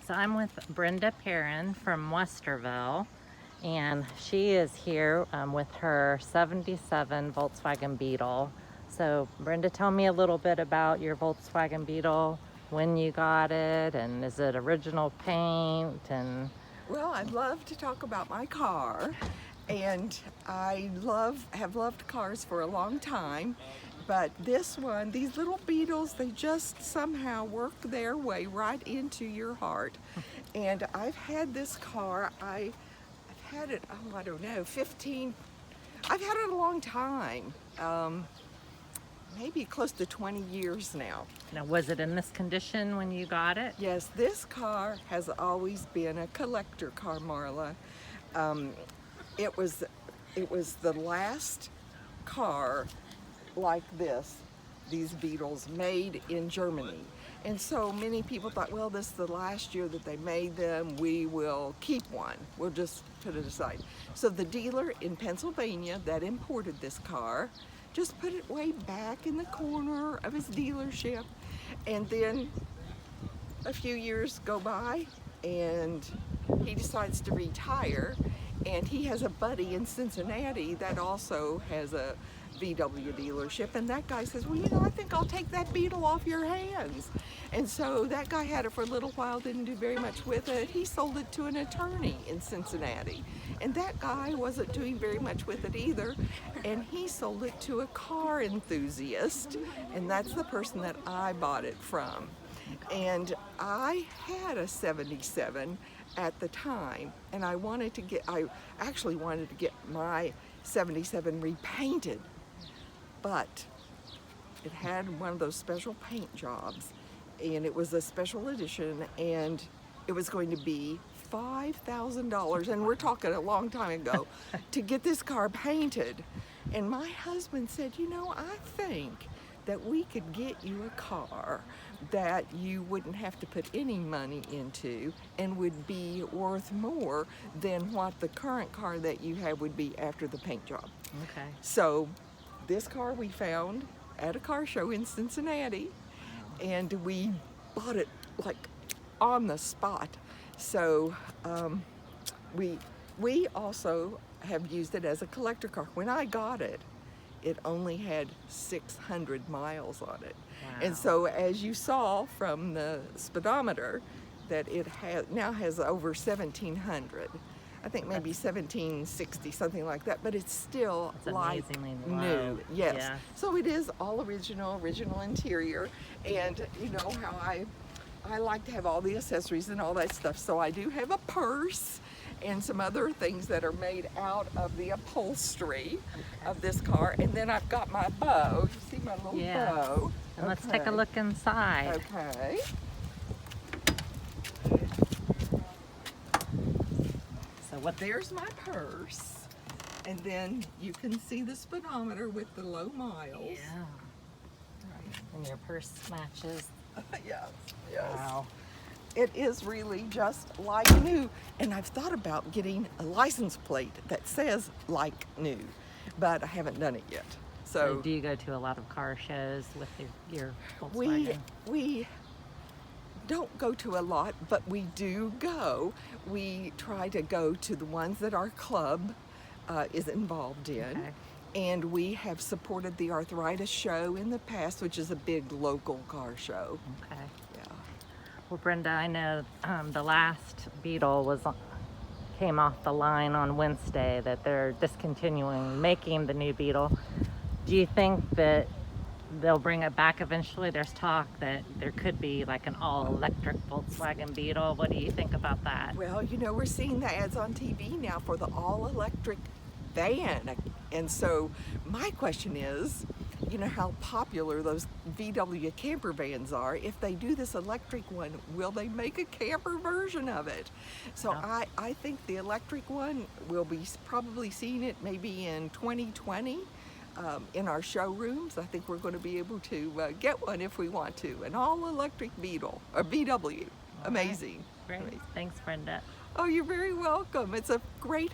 So I'm with Brenda Perrin from Westerville, and she is here with her 77 Volkswagen Beetle. So Brenda, tell me a little bit about your Volkswagen Beetle, when you got it, and is it original paint? And Well, I'd love to talk about my car, and have loved cars for a long time, but this one, these little Beetles, they just somehow work their way right into your heart. And I've had this car, I've had it, oh, I don't know, 15, I've had it a long time, maybe close to 20 years now. now, was it in this condition when you got it? Yes, this car has always been a collector car, Marla. It was the last car like this, these Beetles, made in Germany. And so many people thought, well, this is the last year that they made them, we will keep one. We'll just put it aside. So the dealer in Pennsylvania that imported this car just put it way back in the corner of his dealership. And then a few years go by and he decides to retire, and he has a buddy in Cincinnati that also has a VW dealership, and that guy says, well, you know, I think I'll take that Beetle off your hands. And so that guy had it for a little while, didn't do very much with it. He sold it to an attorney in Cincinnati, and that guy wasn't doing very much with it either, and he sold it to a car enthusiast, and that's the person that I bought it from. And I had a 77 at the time, and I actually wanted to get my 77 repainted, but it had one of those special paint jobs, and it was a special edition, and it was going to be $5,000, and we're talking a long time ago, to get this car painted. And my husband said, you know, I think that we could get you a car that you wouldn't have to put any money into and would be worth more than what the current car that you have would be after the paint job. Okay. So this car we found at a car show in Cincinnati, and we bought it like on the spot. So we also have used it as a collector car. When I got it, it only had 600 miles on it. Wow. And so as you saw from the speedometer, that it now has over 1,700. I think maybe 1,760, something like that, but it's still like amazingly new. low. Yes. Yeah. So it is all original interior, and you know how I like to have all the accessories and all that stuff. So I do have a purse and some other things that are made out of the upholstery of this car. And then I've got my bow. You see my little bow? And let's take a look inside. Okay. So There's my purse. And then you can see the speedometer with the low miles. Yeah. And your purse matches. Yes, yes. Wow. It is really just like new, and I've thought about getting a license plate that says like new, but I haven't done it yet. So do you go to a lot of car shows with your Volkswagen? We don't go to a lot, but we do go. We try to go to the ones that our club is involved in. Okay. And we have supported the Arthritis Show in the past, which is a big local car show. Okay. Yeah. Well, Brenda, I know the last Beetle came off the line on Wednesday, that they're discontinuing making the new Beetle. Do you think that they'll bring it back eventually? There's talk that there could be like an all-electric Volkswagen Beetle. What do you think about that? Well, you know, we're seeing the ads on TV now for the all-electric van. And so my question is, you know how popular those VW camper vans are. If they do this electric one, will they make a camper version of it? So Yeah. I think the electric one, will be probably seeing it maybe in 2020 in our showrooms. I think we're going to be able to get one if we want to. An all-electric Beetle, or VW. All Amazing. Right. Great. Amazing. Thanks, Brenda. Oh, you're very welcome. It's a great